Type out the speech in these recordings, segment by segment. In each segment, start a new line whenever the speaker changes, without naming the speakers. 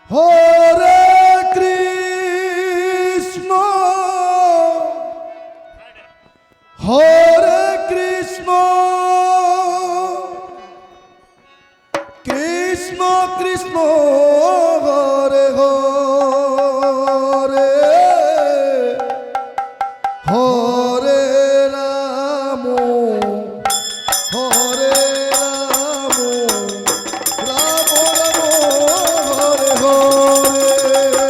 হরে কৃষ্ণ হরে কৃষ্ণ কৃষ্ণ কৃষ্ণ হরে হরে হরে রাম হরে রাম রাম রাম হরে হরে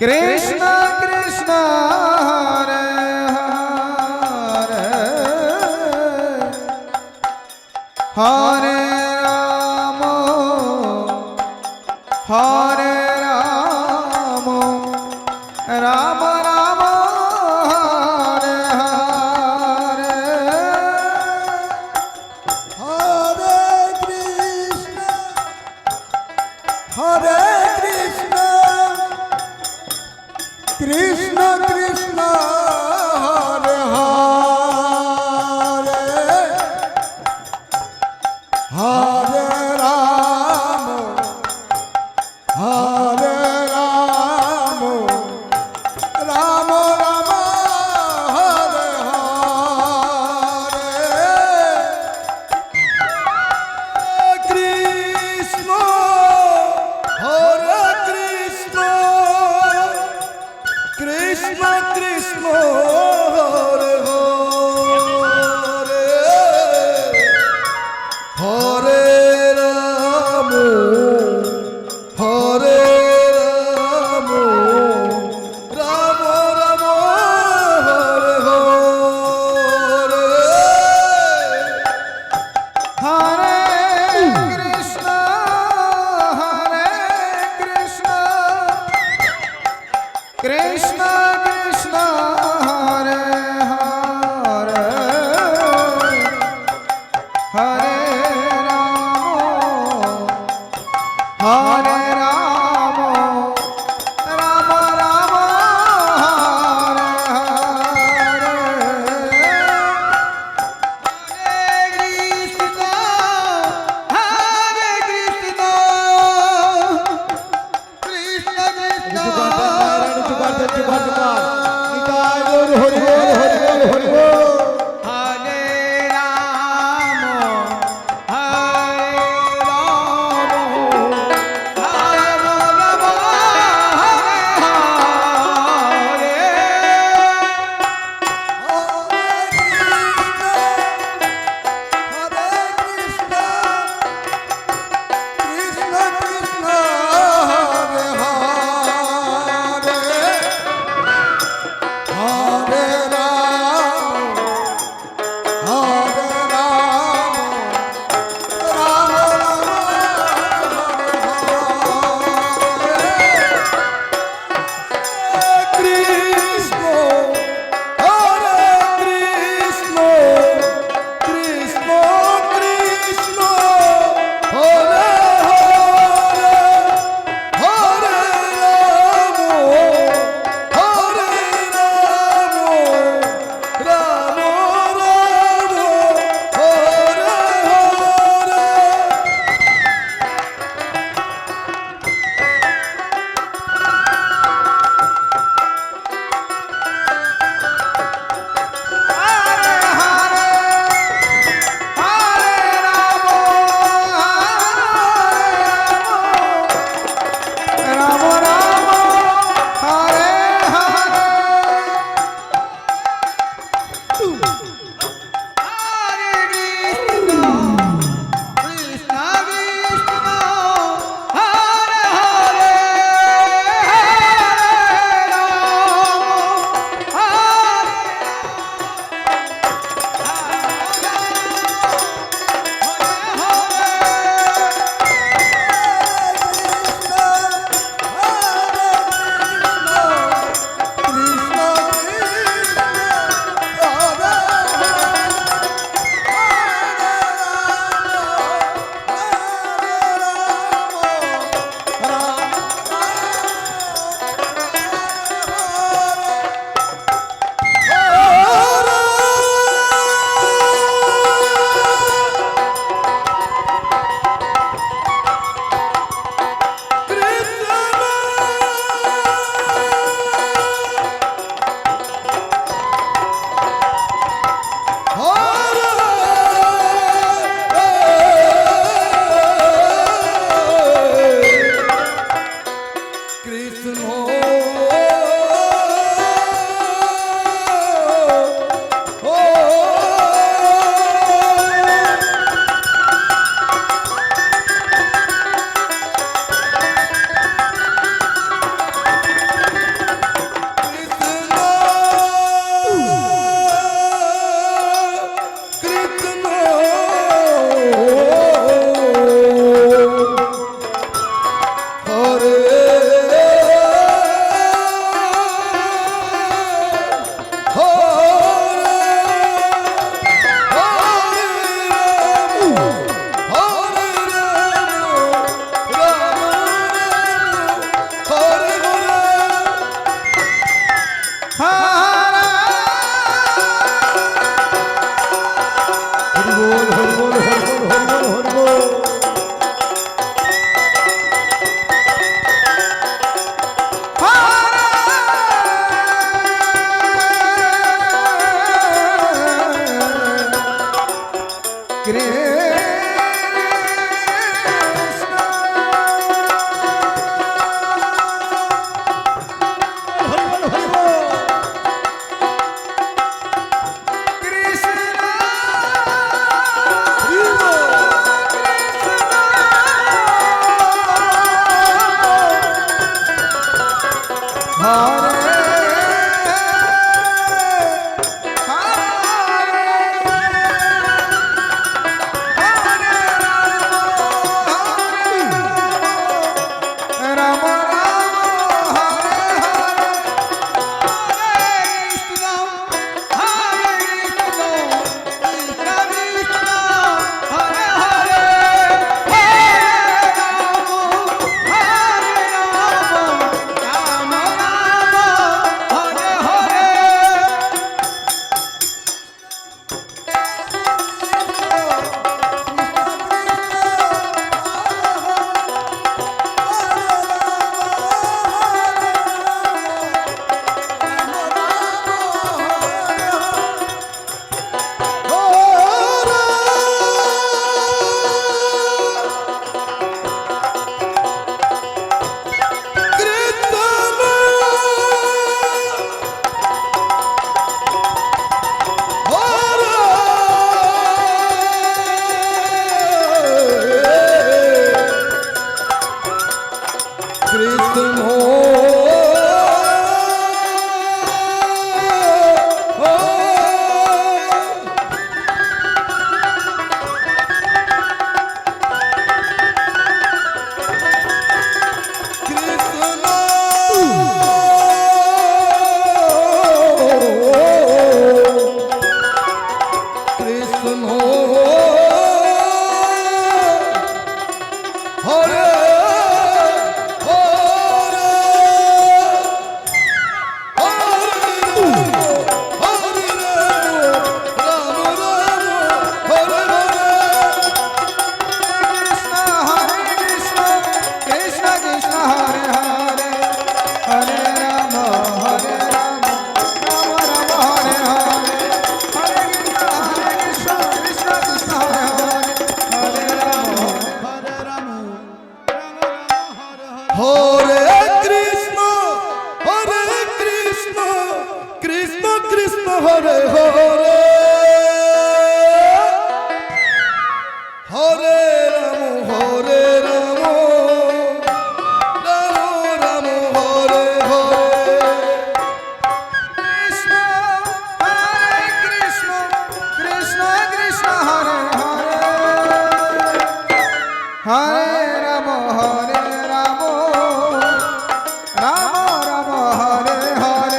कृष्ण कृष्ण हरे हरे हरे राम हरे राम राम राम हरे हरे
हरे कृष्ण हरे कृष्ण कृष्ण कृष्ण हरे हरे हरे राम राम राम हरे हरे कृष्ण हरे कृष्ण कृष्ण कृष्ण हरे हरे हरे राम राम राम हरे हरे
हरे कृष्ण कृष्ण कृष्ण हरे हरे हरे राम राम राम हरे हरे
হরে কৃষ্ণ কৃষ্ণ কৃষ্ণ হরে হরে হরে রাম রাম রাম হরে হরে
কৃষ্ণ হরে কৃষ্ণ কৃষ্ণ কৃষ্ণ হরে হরে হরে রাম রাম রাম হরে হরে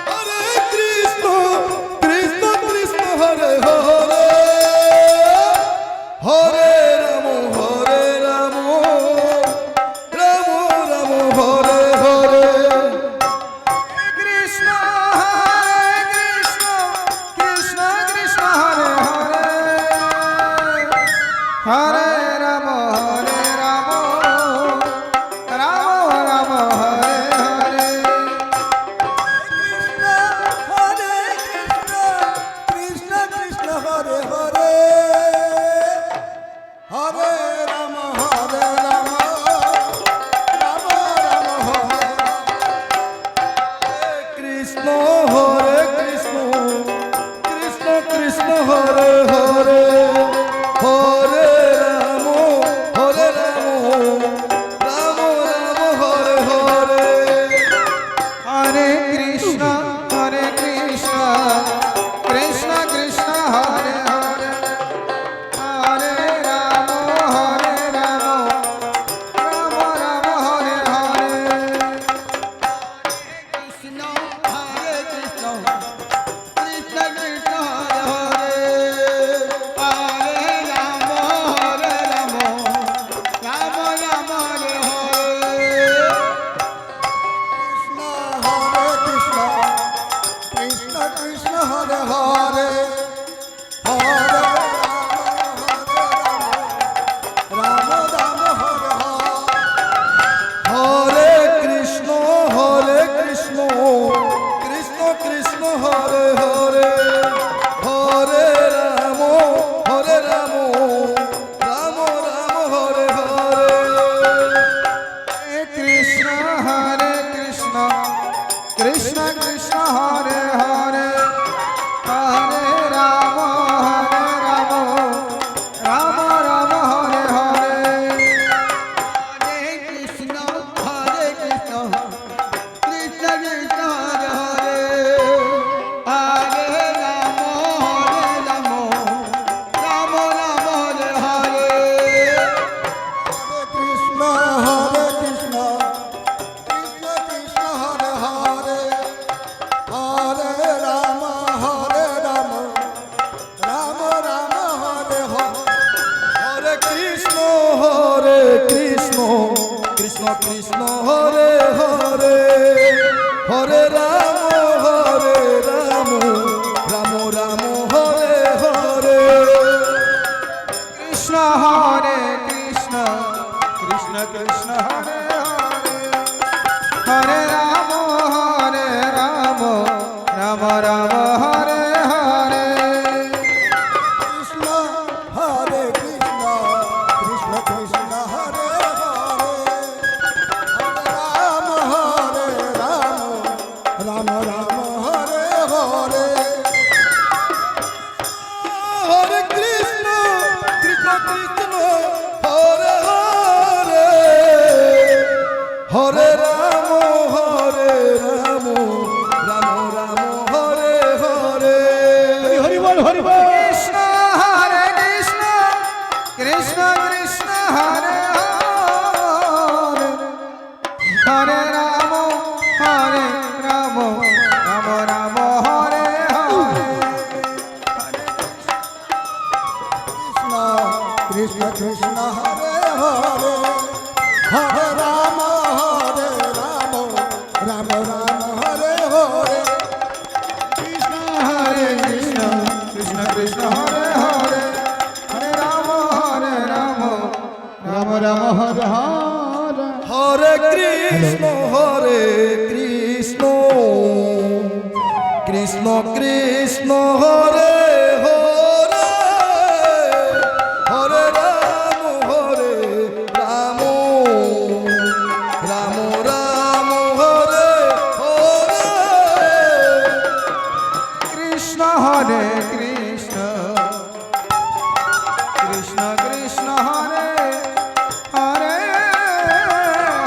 হরে কৃষ্ণ কৃষ্ণ কৃষ্ণ হরে হরে হরে রাম রাম রাম হরে হরে
কৃষ্ণ হরে কৃষ্ণ কৃষ্ণ কৃষ্ণ হরে হরে হরে রাম রাম রাম হরে হরে
কৃষ্ণ কৃষ্ণ হরে হরে হরে রাম রাম হরে কৃষ্ণ হরে কৃষ্ণ কৃষ্ণ কৃষ্ণ হরে হরে হরে রাম রাম হরে হরে
হরে কৃষ্ণ কৃষ্ণ কৃষ্ণ হরে হরে হরে রাম
কৃষ্ণ হরে কৃষ্ণ কৃষ্ণ কৃষ্ণ হরে হরে হরে রাম রাম রাম হরে হরে
কৃষ্ণ হরে কৃষ্ণ কৃষ্ণ কৃষ্ণ হরে হরে হরে রাম রাম রাম হরে হরে
কৃষ্ণ হরে কৃষ্ণ কৃষ্ণ কৃষ্ণ হরে হরে হরে রাম রাম হরে হরে হরে কৃষ্ণ কৃষ্ণ কৃষ্ণ হরে হরে হরে রাম রাম হরে হরে হরি বল হরি বল
কৃষ্ণ হরে কৃষ্ণ কৃষ্ণ কৃষ্ণ হরে হরে হরে রাম রাম রাম হরে হরে
কৃষ্ণ কৃষ্ণ হরে হরে হরে রাম রাম হরে হরে
কৃষ্ণ হরে কৃষ্ণ কৃষ্ণ কৃষ্ণ হরে হরে হরে রাম রাম হরে হরে
হরে কৃষ্ণ কৃষ্ণ কৃষ্ণ হরে হরে হরে রাম রাম রাম হরে হরে
কৃষ্ণ হরে কৃষ্ণ কৃষ্ণ কৃষ্ণ হরে হরে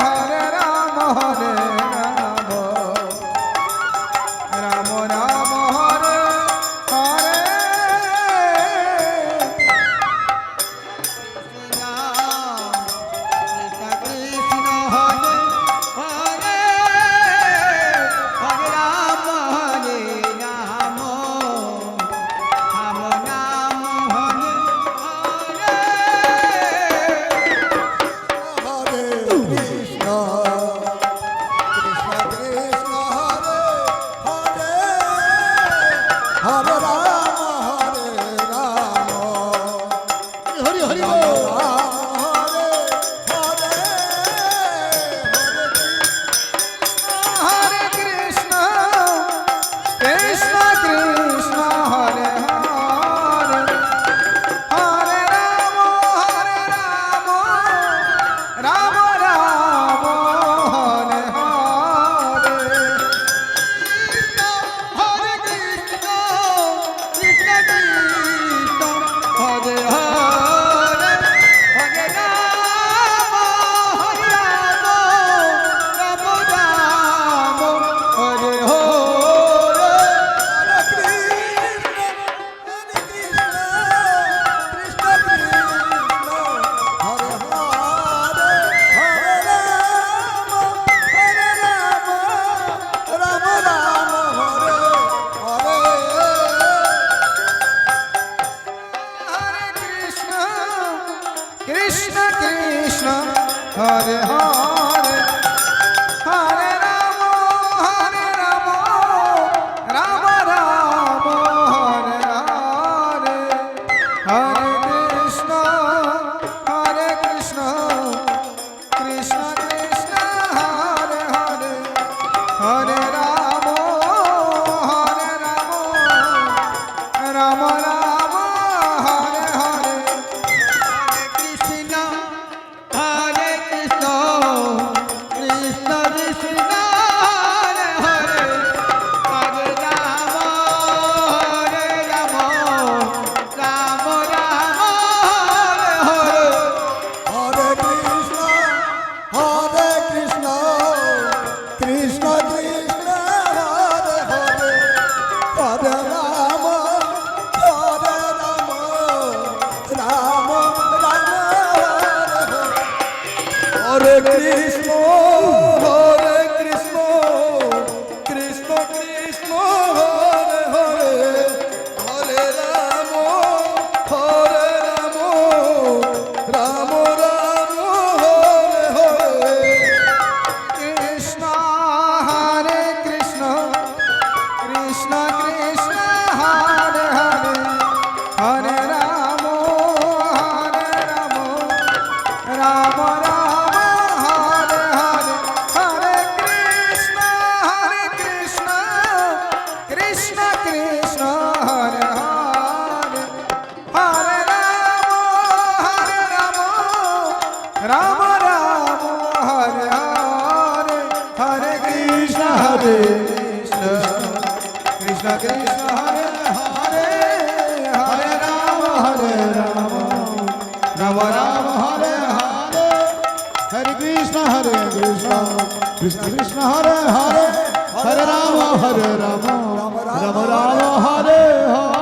হরে রাম রাম রাম হরে হরে কৃষ্ণ হরে হরে হরে রাম রাম নাম হরে হরে
হরে কৃষ্ণ কৃষ্ণ কৃষ্ণ হরে হরে হরে রাম হরি হরি
হরে কৃষ্ণ কৃষ্ণ কৃষ্ণ হরে হরে হরে রাম রাম রাম হরে হরে হরে কৃষ্ণ কৃষ্ণ কৃষ্ণ হরে হরে হরে রাম রাম রাম হরে হরে হরে কৃষ্ণ কৃষ্ণ কৃষ্ণ হরে হরে হরে রাম রাম রাম হরে হরে হরে কৃষ্ণ কৃষ্ণ কৃষ্ণ হরে হরে হরে রাম রাম রাম হরে হরে হরে কৃষ্ণ হরে কৃষ্ণ কৃষ্ণ কৃষ্ণ হরে হরে হরে রাম রাম রাম হরে হরে
হরে কৃষ্ণ কৃষ্ণ কৃষ্ণ হরে হরে হরে রাম রাম হরে কৃষ্ণ কৃষ্ণ কৃষ্ণ হরে হরে হরে রাম রাম
রাম রাম হরে হরে হরে কৃষ্ণ কৃষ্ণ কৃষ্ণ হরে হরে হরে রাম রাম রাম হরে হরে হরে কৃষ্ণ কৃষ্ণ কৃষ্ণ হরে হরে হরে রাম রাম রাম হরে হরে
हरे कृष्ण कृष्ण कृष्ण हरे हरे हरे राम राम राम राम हरे हरे